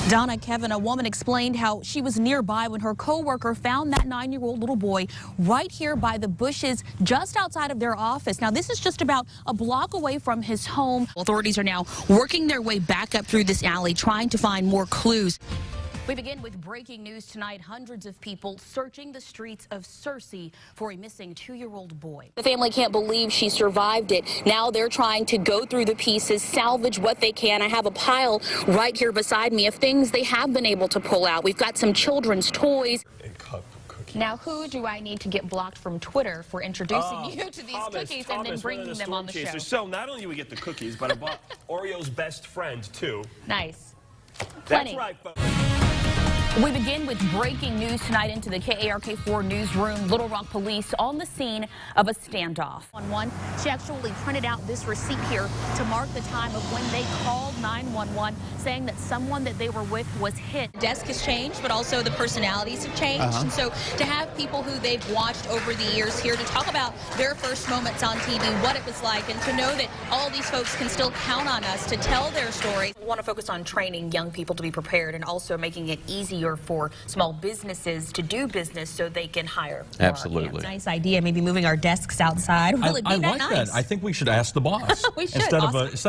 Donna Kevin, a woman, explained how she was nearby when her coworker found that 9-year-old little boy right here by the bushes just outside of their office. Now, this is just about a block away from his home. Authorities are now working their way back up through this alley, trying to find more clues. We begin with breaking news tonight. Hundreds of people searching the streets of Searcy for a missing 2-year-old boy. The family can't believe she survived it. Now they're trying to go through the pieces, salvage what they can. I have a pile right here beside me of things they have been able to pull out. We've got some children's toys. Now, who do I need to get blocked from Twitter for introducing you to these cookies and then bringing them on the show? So not only do we get the cookies, but I bought Oreo's best friend, too. Nice. That's right, folks. We begin with breaking news tonight into the KARK4 newsroom. Little Rock police on the scene of a standoff. She actually printed out this receipt here to mark the time of when they called 911, saying that someone that they were with was hit. The desk has changed, but also the personalities have changed. And so to have people who they've watched over the years here to talk about their first moments on TV, what it was like, and to know that all these folks can still count on us to tell their stories. We want to focus on training young people to be prepared and also making it easier for small businesses to do business so they can hire. Absolutely. Nice idea. Maybe moving our desks outside. Will it be I like nice? that. I think we should ask the boss. We should. Instead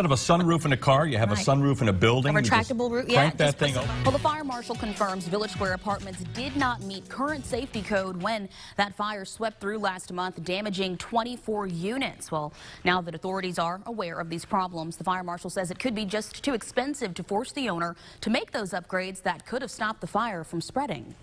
of a sunroof in a car, you have a sunroof in a building. A retractable roof. Yeah, crank that thing open. Well, the fire marshal confirms Village Square Apartments did not meet current safety code when that fire swept through last month, damaging 24 units. Well, now that authorities are aware of these problems, the fire marshal says it could be just too expensive to force the owner to make those upgrades that could have stopped the fire from spreading.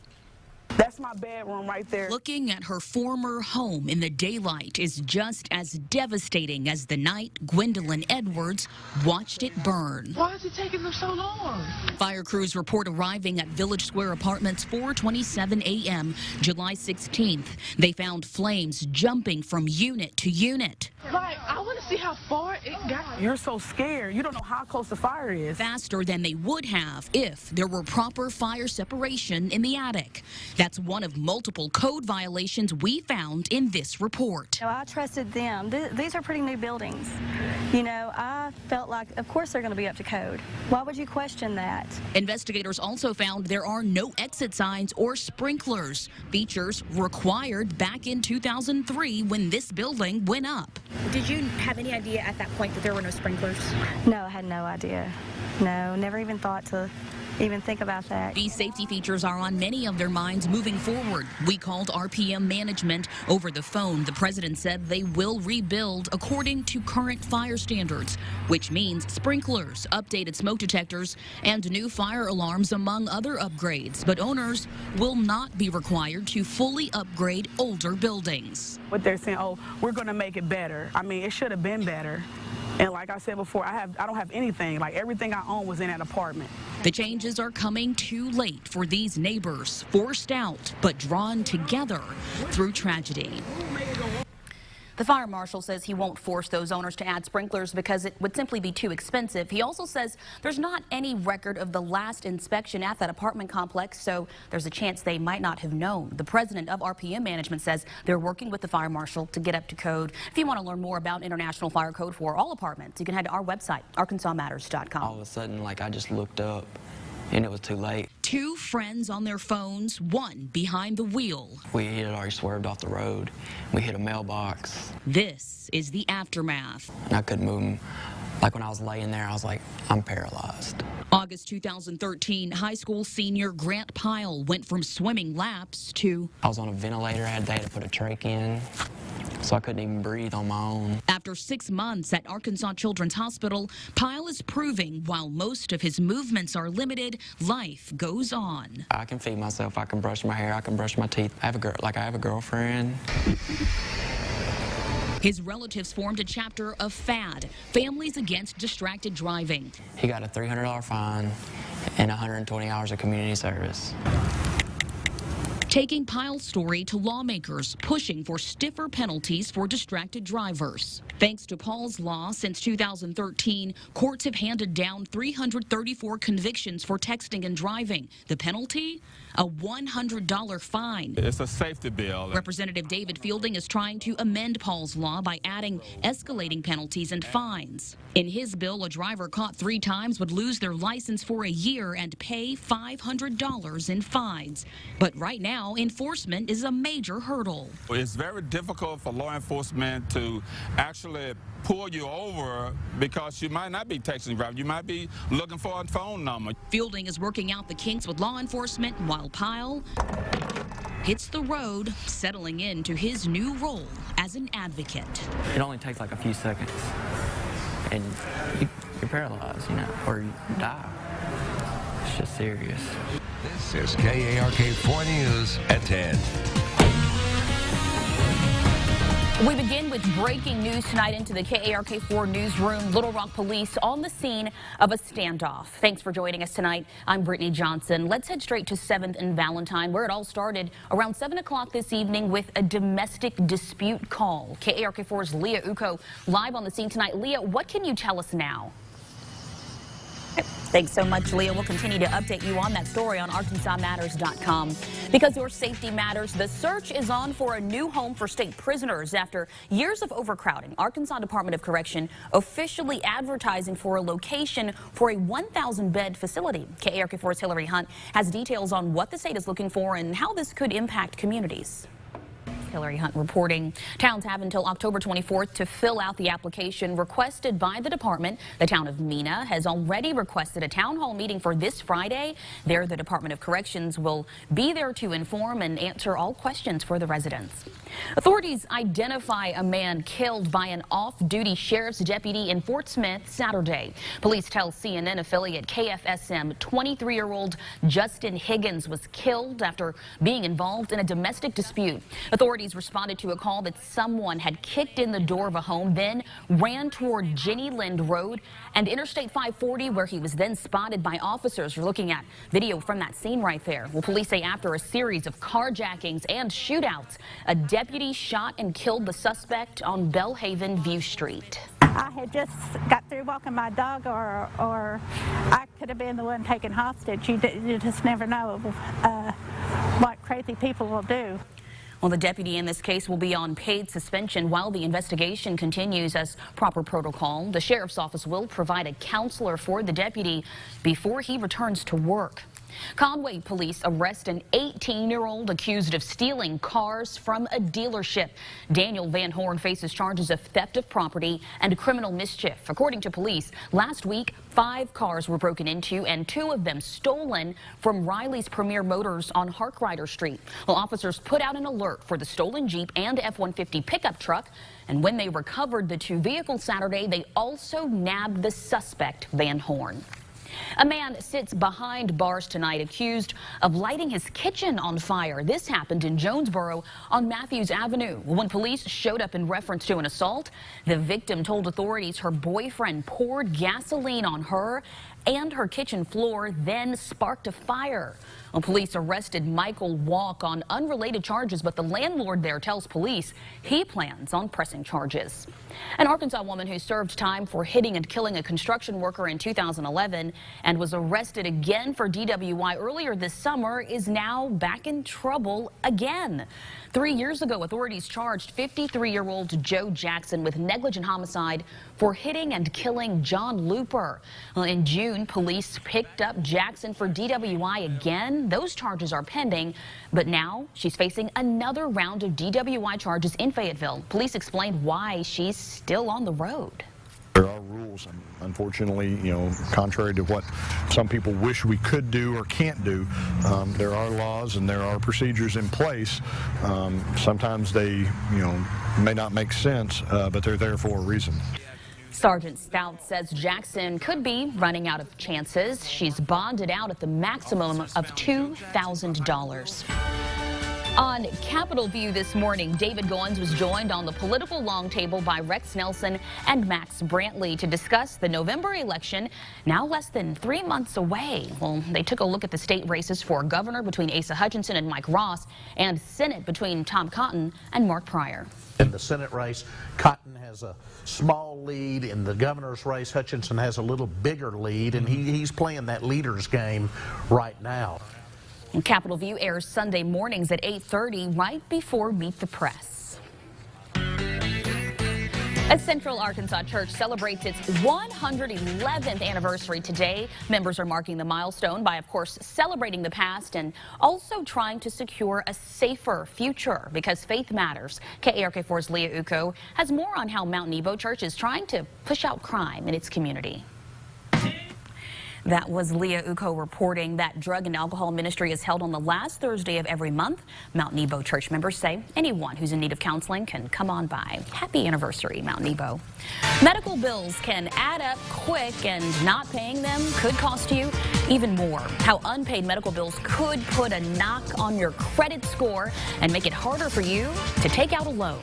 That's my bedroom right there. Looking at her former home in the daylight is just as devastating as the night Gwendolyn Edwards watched it burn. Why is it taking them so long? Fire crews report arriving at Village Square Apartments 4:27 a.m. July 16th. They found flames jumping from unit to unit. Like, I want to see how far it got. You're so scared. You don't know how close the fire is. Faster than they would have if there were proper fire separation in the attic. That's one of multiple code violations we found in this report. You know, I trusted them. These are pretty new buildings. You know, I felt like, of course, they're going to be up to code. Why would you question that? Investigators also found there are no exit signs or sprinklers, features required back in 2003 when this building went up. Did you have any idea at that point that there were no sprinklers? No, I had no idea. No, never even thought to even think about that. These safety features are on many of their minds moving forward. We called RPM management over the phone. The president said they will rebuild according to current fire standards, which means sprinklers, updated smoke detectors, and new fire alarms, among other upgrades. But owners will not be required to fully upgrade older buildings. What they're saying, oh, we're going to make it better. I mean, it should have been better. And like I said before, I don't have anything. Like, everything I own was in that apartment. The changes are coming too late for these neighbors, forced out but drawn together through tragedy. The fire marshal says he won't force those owners to add sprinklers because it would simply be too expensive. He also says there's not any record of the last inspection at that apartment complex, so there's a chance they might not have known. The president of RPM management says they're working with the fire marshal to get up to code. If you want to learn more about International Fire Code for all apartments, you can head to our website, arkansasmatters.com. All of a sudden, like, I just looked up and it was too late. Two friends on their phones, one behind the wheel. We had already swerved off the road. We hit a mailbox. This is the aftermath. And I couldn't move them. Like, when I was laying there, I was like, I'm paralyzed. August 2013, high school senior Grant Pyle went from swimming laps to... I was on a ventilator. They had to put a trach in, so I couldn't even breathe on my own. After 6 months at Arkansas Children's Hospital, Pyle is proving while most of his movements are limited, life goes on. I can feed myself. I can brush my hair. I can brush my teeth. I have a girlfriend. His relatives formed a chapter of FAD, Families Against Distracted Driving. He got a $300 fine and 120 hours of community service. Taking Pyle's story to lawmakers, pushing for stiffer penalties for distracted drivers. Thanks to Paul's law, since 2013, courts have handed down 334 convictions for texting and driving. The penalty? A $100 fine. It's a safety bill. Representative David Fielding is trying to amend Paul's law by adding escalating penalties and fines. In his bill, a driver caught 3 times would lose their license for a year and pay $500 in fines. But right now, enforcement is a major hurdle. It's very difficult for law enforcement to actually pull you over because you might not be texting driving. You might be looking for a phone number. Fielding is working out the kinks with law enforcement while Pyle hits the road, settling into his new role as an advocate. It only takes like a few seconds, and you're paralyzed, you know, or you die. It's just serious. This is KARK 4 News at 10. We begin with breaking news tonight into the KARK4 newsroom. Little Rock police on the scene of a standoff. Thanks for joining us tonight. I'm Brittney Johnson. Let's head straight to 7th and Valentine, where it all started around 7 o'clock this evening with a domestic dispute call. KARK4's Leah Uko live on the scene tonight. Leah, what can you tell us now? Thanks so much, Leah. We'll continue to update you on that story on ArkansasMatters.com. Because your safety matters, the search is on for a new home for state prisoners. After years of overcrowding, Arkansas Department of Correction officially advertising for a location for a 1,000-bed facility. KARK4's Hillary Hunt has details on what the state is looking for and how this could impact communities. Hillary Hunt reporting. Towns have until October 24th to fill out the application requested by the department. The town of Mena has already requested a town hall meeting for this Friday. There, the Department of Corrections will be there to inform and answer all questions for the residents. Authorities identify a man killed by an off-duty sheriff's deputy in Fort Smith Saturday. Police tell CNN affiliate KFSM 23-year-old Justin Higgins was killed after being involved in a domestic dispute. Authorities responded to a call that someone had kicked in the door of a home, then ran toward Jenny Lind Road and Interstate 540, where he was then spotted by officers. You're looking at video from that scene right there. Well, police say after a series of carjackings and shootouts, a deputy shot and killed the suspect on Bellhaven View Street. I had just got through walking my dog, or I could have been the one taken hostage. You just never know what crazy people will do. Well, the deputy in this case will be on paid suspension while the investigation continues as proper protocol. The sheriff's office will provide a counselor for the deputy before he returns to work. Conway police arrest an 18-year-old accused of stealing cars from a dealership. Daniel Van Horn faces charges of theft of property and criminal mischief. According to police, last week, 5 cars were broken into and 2 of them stolen from Riley's Premier Motors on Harkrider Street. Well, officers put out an alert for the stolen Jeep and F-150 pickup truck. And when they recovered the 2 vehicles Saturday, they also nabbed the suspect, Van Horn. A man sits behind bars tonight accused of lighting his kitchen on fire. This happened in Jonesboro on Matthews Avenue. When police showed up in reference to an assault, the victim told authorities her boyfriend poured gasoline on her and her kitchen floor, then sparked a fire. Well, police arrested Michael Walk on unrelated charges, but the landlord there tells police he plans on pressing charges. An Arkansas woman who served time for hitting and killing a construction worker in 2011 and was arrested again for DWI earlier this summer is now back in trouble again. 3 years ago, authorities charged 53-year-old Joe Jackson with negligent homicide for hitting and killing John Looper. Well, in June, police picked up Jackson for DWI again. Those charges are pending, but now she's facing another round of DWI charges in Fayetteville. Police explained why she's still on the road. There are rules, and unfortunately, contrary to what some people wish we could do or can't do, there are laws and there are procedures in place. Sometimes they, may not make sense, but they're there for a reason. Sergeant Stout says Jackson could be running out of chances. She's bonded out at the maximum of $2,000. On Capitol View this morning, David Goins was joined on the political long table by Rex Nelson and Max Brantley to discuss the November election, now less than 3 months away. Well, they took a look at the state races for governor between Asa Hutchinson and Mike Ross, and Senate between Tom Cotton and Mark Pryor. In the Senate race, Cotton has a small lead. In the governor's race, Hutchinson has a little bigger lead, and he's playing that leader's game right now. Capitol View airs Sunday mornings at 8:30, right before Meet the Press. A Central Arkansas church celebrates its 111th anniversary today. Members are marking the milestone by, of course, celebrating the past and also trying to secure a safer future, because faith matters. KARK4's Leah Uko has more on how Mount Nebo Church is trying to push out crime in its community. That was Leah Uko reporting that drug and alcohol ministry is held on the last Thursday of every month. Mount Nebo church members say anyone who's in need of counseling can come on by. Happy anniversary, Mount Nebo. Medical bills can add up quick, and not paying them could cost you even more. How unpaid medical bills could put a knock on your credit score and make it harder for you to take out a loan.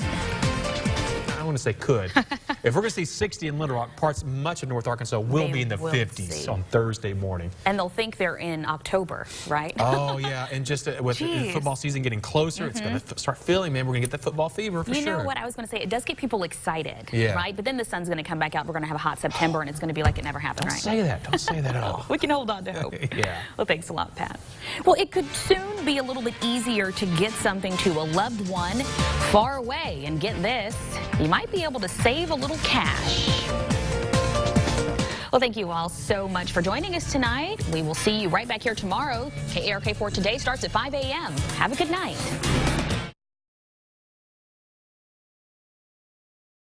I want to say could. If we're going to see 60 in Little Rock, much of North Arkansas will be in the 50s on Thursday morning. And they'll think they're in October, right? Oh, yeah. And just with the football season getting closer, it's going to start feeling, man, we're going to get that football fever for sure. You know what I was going to say? It does get people excited, yeah, right? But then the sun's going to come back out. We're going to have a hot September, and it's going to be like it never happened, Don't right? say that. Don't say that at all. We can hold on to hope. Yeah. Well, thanks a lot, Pat. Well, it could soon be a little bit easier to get something to a loved one far away. And get this, you might be able to save a little cash. Well, thank you all so much for joining us tonight. We will see you right back here tomorrow. KARK4 Today starts at 5 a.m. Have a good night.